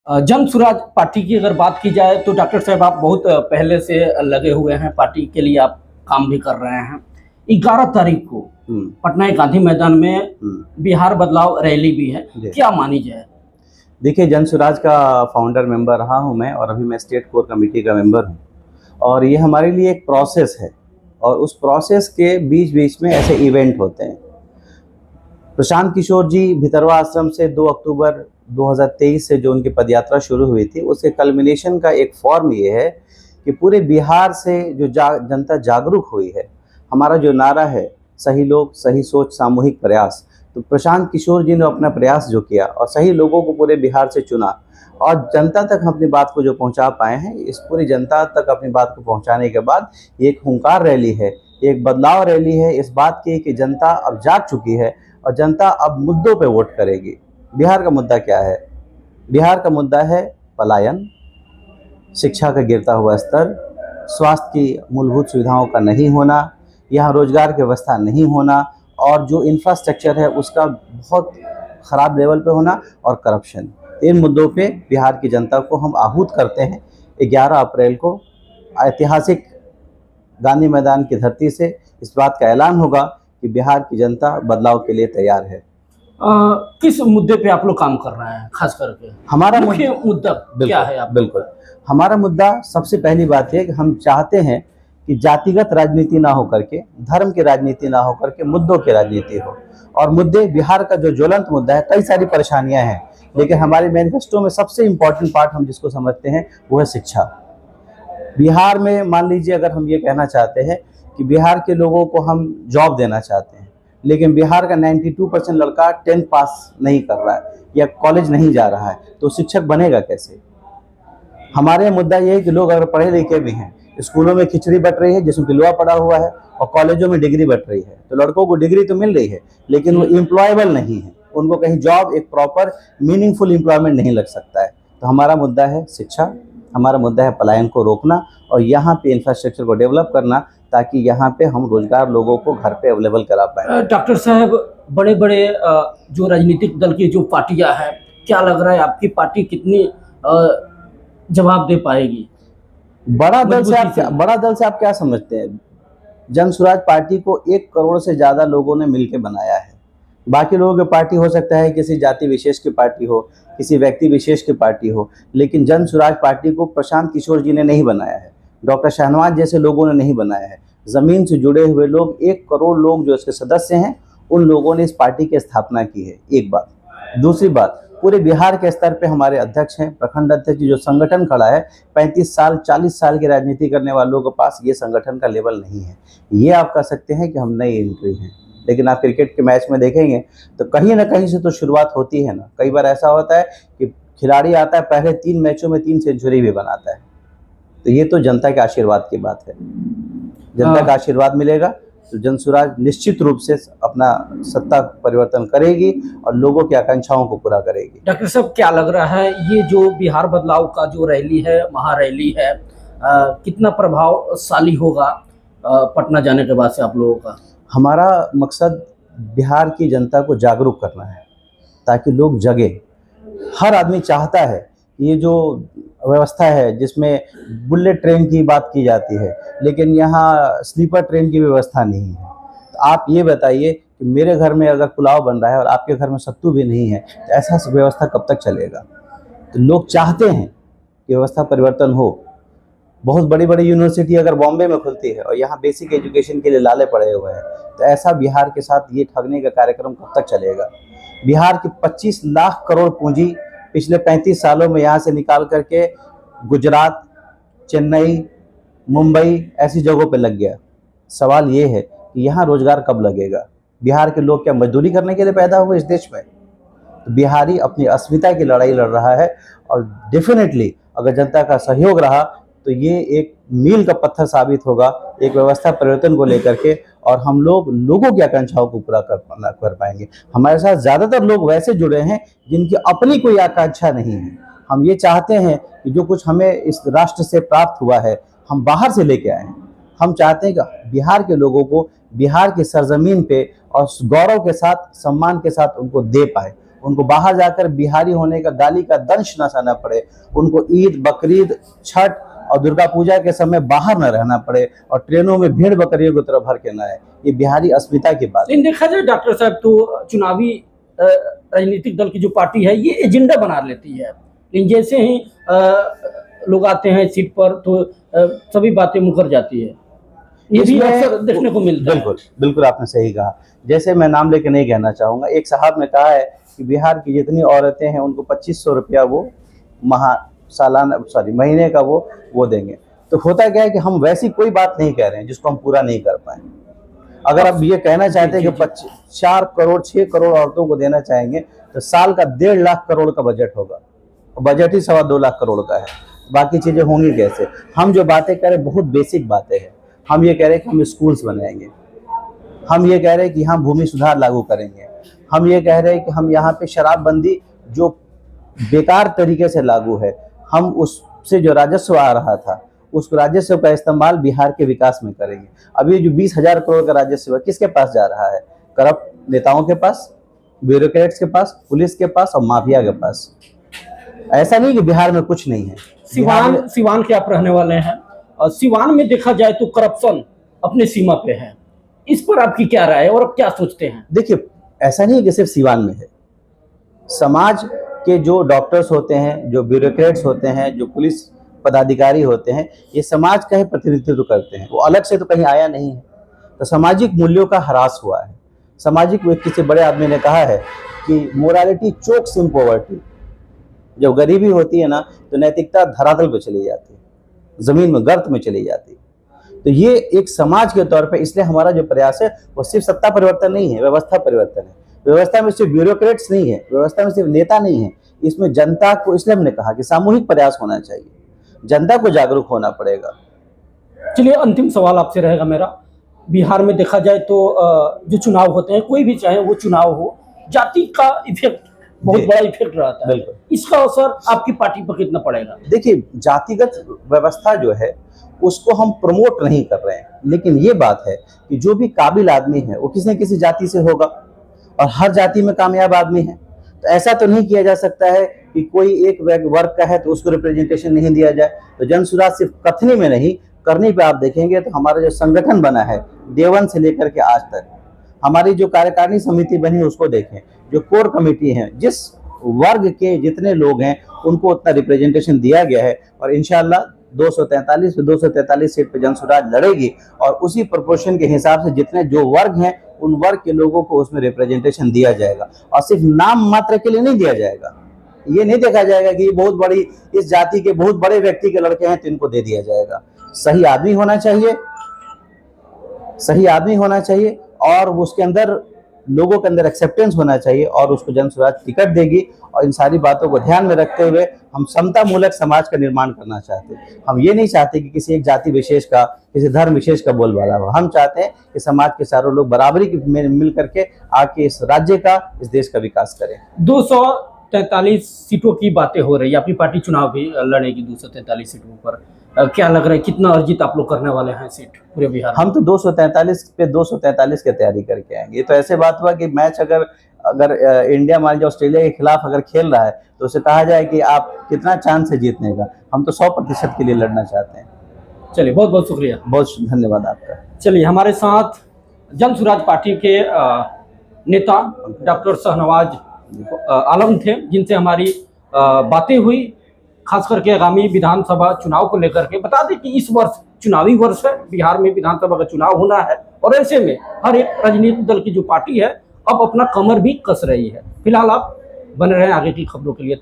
जन स्वराज पार्टी की अगर बात की जाए तो डॉक्टर साहब आप बहुत पहले से लगे हुए हैं, पार्टी के लिए आप काम भी कर रहे हैं। 11 तारीख को हुँ, पटना के गांधी मैदान में हुँ, बिहार बदलाव रैली भी है, जी। क्या मानी जाए? देखिए, जन स्वराज का फाउंडर मेंबर रहा हूँ मैं और अभी मैं स्टेट कोर कमेटी का मेंबर हूँ और ये हमारे लिए एक प्रोसेस है और उस प्रोसेस के बीच-बीच में ऐसे इवेंट होते हैं। प्रशांत किशोर जी भितरवा आश्रम से 2 अक्टूबर 2023 से जो उनकी पदयात्रा शुरू हुई थी, उसके कल्मिनेशन का एक फॉर्म ये है कि पूरे बिहार से जो जनता जागरूक हुई है, हमारा जो नारा है, सही लोग, सही सोच, सामूहिक प्रयास। तो प्रशांत किशोर जी ने अपना प्रयास जो किया और सही लोगों को पूरे बिहार से चुना और जनता तक हम अपनी बात को जो पहुंचा पाए हैं, इस पूरी जनता तक अपनी बात को पहुंचाने के बाद ये एक हुंकार रैली है, ये एक बदलाव रैली है इस बात की कि जनता अब जाग चुकी है और जनता अब मुद्दों पे वोट करेगी। बिहार का मुद्दा क्या है? बिहार का मुद्दा है पलायन, शिक्षा का गिरता हुआ स्तर, स्वास्थ्य की मूलभूत सुविधाओं का नहीं होना, यहाँ रोजगार की व्यवस्था नहीं होना और जो इंफ्रास्ट्रक्चर है उसका बहुत ख़राब लेवल पे होना और करप्शन। इन मुद्दों पे बिहार की जनता को हम आहूत करते हैं 11 अप्रैल को ऐतिहासिक गांधी मैदान की धरती से इस बात का ऐलान होगा कि बिहार की जनता बदलाव के लिए तैयार है। किस मुद्दे पे आप लोग काम कर रहे हैं खास करके? हमारा मुख्य मुद्दा क्या है आप? बिल्कुल, हमारा मुद्दा सबसे पहली बात है कि हम चाहते हैं कि जातिगत राजनीति ना हो करके, धर्म की राजनीति ना हो करके मुद्दों की राजनीति हो और मुद्दे बिहार का जो ज्वलंत मुद्दा है, कई सारी परेशानियां हैं, लेकिन हमारे मैनिफेस्टो में सबसे इम्पोर्टेंट पार्ट हम जिसको समझते हैं वो है शिक्षा। बिहार में मान लीजिए अगर हम ये कहना चाहते हैं कि बिहार के लोगों को हम जॉब देना चाहते हैं, लेकिन बिहार का 92% लड़का 10th पास नहीं कर रहा है या कॉलेज नहीं जा रहा है, तो शिक्षक बनेगा कैसे? हमारे मुद्दा ये है कि लोग अगर पढ़े लिखे भी हैं, स्कूलों में खिचड़ी बँट रही है जिसमें पिलुआ पड़ा हुआ है और कॉलेजों में डिग्री बँट रही है, तो लड़कों को डिग्री तो मिल रही है लेकिन वो एम्प्लॉयबल नहीं है, उनको कहीं जॉब एक प्रॉपर मीनिंगफुल एम्प्लॉयमेंट नहीं लग सकता है। तो हमारा मुद्दा है शिक्षा, हमारा मुद्दा है पलायन को रोकना और यहाँ पे इंफ्रास्ट्रक्चर को डेवलप करना ताकि यहाँ पे हम रोजगार लोगों को घर पे अवेलेबल करा पाएँ। डॉक्टर साहब, बड़े बड़े जो राजनीतिक दल की जो पार्टियां हैं, क्या लग रहा है आपकी पार्टी कितनी जवाब दे पाएगी? बड़ा दल से आप क्या समझते हैं? जन स्वराज पार्टी को 1 करोड़ से ज़्यादा लोगों ने मिलकर बनाया है। बाकी लोगों की पार्टी हो सकता है किसी जाति विशेष की पार्टी हो, किसी व्यक्ति विशेष की पार्टी हो, लेकिन जन स्वराज पार्टी को प्रशांत किशोर जी ने नहीं बनाया है, डॉक्टर शाहनवाज जैसे लोगों ने नहीं बनाया है। ज़मीन से जुड़े हुए लोग 1 करोड़ लोग जो इसके सदस्य हैं, उन लोगों ने इस पार्टी की स्थापना की है, एक बात। दूसरी बात, पूरे बिहार के स्तर पे हमारे अध्यक्ष हैं, प्रखंड अध्यक्ष जो संगठन खड़ा है, 35 साल 40 साल की राजनीति करने वालों के पास ये संगठन का लेवल नहीं है। ये आप कह सकते हैं कि हम नई एंट्री हैं, लेकिन आप क्रिकेट के मैच में देखेंगे तो कहीं न कहीं से तो शुरुआत होती है ना। कई बार ऐसा होता है कि खिलाड़ी आता है, पहले 3 मैचों में 3 सेंचुरी भी बनाता है। तो ये तो जनता के आशीर्वाद की बात है। जनता का आशीर्वाद मिलेगा तो जन स्वराज निश्चित रूप से अपना सत्ता परिवर्तन करेगी और लोगों की आकांक्षाओं को पूरा करेगी। डॉक्टर साहब, क्या लग रहा है ये जो बिहार बदलाव का जो रैली है, महारैली है, कितना प्रभावशाली होगा पटना जाने के बाद से आप लोगों का? हमारा मकसद बिहार की जनता को जागरूक करना है ताकि लोग जगे। हर आदमी चाहता है कि ये जो व्यवस्था है जिसमें बुलेट ट्रेन की बात की जाती है, लेकिन यहाँ स्लीपर ट्रेन की व्यवस्था नहीं है। तो आप ये बताइए कि मेरे घर में अगर पुलाव बन रहा है और आपके घर में सत्तू भी नहीं है, तो ऐसा व्यवस्था कब तक चलेगा? तो लोग चाहते हैं कि व्यवस्था परिवर्तन हो। बहुत बड़ी-बड़ी यूनिवर्सिटी अगर बॉम्बे में खुलती है और यहाँ बेसिक एजुकेशन के लिए लाले पड़े हुए हैं, तो ऐसा बिहार के साथ ये ठगने का कार्यक्रम कब तक चलेगा? बिहार की 25 लाख करोड़ पूंजी पिछले 35 सालों में यहाँ से निकाल करके गुजरात, चेन्नई, मुंबई ऐसी जगहों पे लग गया। सवाल ये है कि यहाँ रोजगार कब लगेगा? बिहार के लोग क्या मजदूरी करने के लिए पैदा हुए इस देश में? तो बिहारी अपनी अस्मिता की लड़ाई लड़ रहा है और डेफिनेटली अगर जनता का सहयोग रहा तो ये एक मील का पत्थर साबित होगा एक व्यवस्था परिवर्तन को लेकर के और हम लोगों की आकांक्षाओं को पूरा कर पाएंगे। हमारे साथ ज़्यादातर लोग वैसे जुड़े हैं जिनकी अपनी कोई आकांक्षा नहीं है। हम ये चाहते हैं कि जो कुछ हमें इस राष्ट्र से प्राप्त हुआ है हम बाहर से लेके आए हैं। हम चाहते हैं कि बिहार के लोगों को बिहार की सरजमीन पे और गौरव के साथ सम्मान के साथ उनको दे पाए उनको बाहर जाकर बिहारी होने का गाली का दंश न सहना पड़े, उनको ईद, बकरीद, छठ और दुर्गा पूजा के समय बाहर न रहना पड़े और ट्रेनों में भीड़ बकरियों की तरह भर के न आए। ये बिहारी अस्मिता की बात है। लेकिन देखा जाए डॉक्टर साहब, तो चुनावी राजनीतिक दल की जो पार्टी है ये एजेंडा बना लेती है, लेकिन जैसे ही लोग आते हैं सीट पर तो सभी बातें मुकर जाती है। ये भी अक्सर देखने को मिलता है। बिल्कुल बिल्कुल, आपने सही कहा। जैसे मैं नाम लेके नहीं कहना चाहूँगा, एक साहब ने कहा है कि बिहार की जितनी औरतें हैं उनको 2500 रुपया वो महीने का वो देंगे। तो होता क्या है कि हम वैसी कोई बात नहीं कह रहे हैं जिसको हम पूरा नहीं कर पाए। अगर आप ये कहना चाहते हैं कि 4 करोड़ 6 करोड़ औरतों को देना चाहेंगे तो साल का 1.5 लाख करोड़ का बजट होगा। बजट ही 2.25 लाख करोड़ का है, बाकी चीजें होंगी कैसे? हम जो बातें कह रहे हैं बहुत बेसिक बातें हैं। हम ये कह रहे हैं कि हम स्कूल्स बनाएंगे, हम ये कह रहे हैं कि हम भूमि सुधार लागू करेंगे, हम ये कह रहे हैं कि हम यहाँ पे शराबबंदी जो बेकार तरीके से लागू है, हम उससे जो राजस्व आ रहा था उस राजस्व का इस्तेमाल बिहार के विकास में करेंगे। अभी जो 20,000 करोड़ का राजस्व है किसके पास जा रहा है? करप्ट नेताओं के पास, ब्यूरोक्रेट्स के पास, पुलिस के पास और माफिया के पास। ऐसा नहीं कि बिहार में कुछ नहीं है। सिवान के आप रहने वाले हैं और सिवान में देखा जाए तो करप्शन अपने सीमा पे है, इस पर आपकी क्या राय है और आप क्या सोचते हैं? देखिए, ऐसा नहीं कि सिर्फ सिवान में है। समाज के जो डॉक्टर्स होते हैं, जो ब्यूरोक्रेट्स होते हैं, जो पुलिस पदाधिकारी होते हैं, ये समाज का ही प्रतिनिधित्व करते हैं, वो अलग से तो कहीं आया नहीं है। तो सामाजिक मूल्यों का ह्रास हुआ है। सामाजिक, किसी बड़े आदमी ने कहा है कि मोरालिटी चोक्स इन पॉवर्टी। जब गरीबी होती है ना तो नैतिकता धरातल पर चली जाती है, जमीन में, गर्त में चली जाती है। तो ये एक समाज के तौर पे, इसलिए हमारा जो प्रयास है वो सिर्फ सत्ता परिवर्तन नहीं है, व्यवस्था परिवर्तन है। व्यवस्था में सिर्फ ब्यूरोक्रेट्स नहीं है, व्यवस्था में सिर्फ नेता नहीं है, इसमें जनता को, इसलिए हमने कहा कि सामूहिक प्रयास होना चाहिए, जनता को जागरूक होना पड़ेगा। चलिए, अंतिम सवाल आपसे रहेगा मेरा। बिहार में देखा जाए तो जो चुनाव होते हैं, कोई भी चाहे वो चुनाव हो, जाति का इफेक्ट बहुत बड़ा इफेक्ट रहता है। इसका असर आपकी पार्टी पर कितना पड़ेगा? देखिए, जातिगत व्यवस्था जो है उसको हम प्रमोट नहीं कर रहे हैं, लेकिन ये बात है कि जो भी काबिल आदमी है वो किसी न किसी जाति से होगा और हर जाति में कामयाब आदमी है। तो ऐसा तो नहीं किया जा सकता है कि कोई एक वर्ग का है तो उसको रिप्रेजेंटेशन नहीं दिया जाए। तो जन सुराज सिर्फ कथनी में नहीं, करनी पे आप देखेंगे तो हमारा जो संगठन बना है देवन से लेकर के आज तक, हमारी जो कार्यकारिणी समिति बनी उसको देखें, जो कोर कमेटी है, जिस वर्ग के जितने लोग हैं उनको उतना रिप्रेजेंटेशन दिया गया है। और इंशाल्लाह 243 सीट पे जन सुराज लड़ेगी और उसी प्रोपोर्शन के हिसाब से जितने जो वर्ग हैं उन वर्ग के लोगों को उसमें रिप्रेजेंटेशन दिया जाएगा। और सिर्फ नाम मात्र के लिए नहीं दिया जाएगा, ये नहीं देखा जाएगा कि बहुत बड़ी इस जाति के बहुत बड़े व्यक्ति के लड़के हैं तो इनको दे दिया जाएगा। सही आदमी होना चाहिए, सही आदमी होना चाहिए और उसके अंदर लोगों के अंदर एक्सेप्टेंस होना चाहिए और उसको जन सुराज टिकट देगी। और इन सारी बातों को ध्यान में रखते हुए हम समता मूलक समाज का निर्माण करना चाहते हैं। हम ये नहीं चाहते कि किसी एक जाति विशेष का, किसी धर्म विशेष का बोलबाला हो। हम चाहते हैं कि समाज के सारे लोग बराबरी में मिल करके आके इस राज्य का, इस देश का विकास करें। 243 सीटों की बातें हो रही है, आपकी पार्टी चुनाव भी लड़ेगी 243 सीटों पर। क्या लग रहा है कितना अर्जित आप लोग करने वाले हैं सीट पूरे बिहार? हम तो 243 पे 243 की तैयारी करके आएंगे। ये तो ऐसे बात हुआ कि मैच अगर इंडिया मान लीजिए ऑस्ट्रेलिया के खिलाफ अगर खेल रहा है तो उसे कहा जाए कि आप कितना चांस है जीतने का। हम तो 100% के लिए लड़ना चाहते हैं। चलिए, बहुत बहुत शुक्रिया। बहुत धन्यवाद आपका। चलिए, हमारे साथ जन सुराज पार्टी के नेता डॉक्टर शाहनवाज आलम थे, जिनसे हमारी बातें हुई, खास करके आगामी विधानसभा चुनाव को लेकर के। बता दें कि इस वर्ष चुनावी वर्ष है, बिहार में विधानसभा का चुनाव होना है और ऐसे में हर एक राजनीतिक दल की जो पार्टी है अब अपना कमर भी कस रही है। फिलहाल आप बने रहें आगे की खबरों के लिए।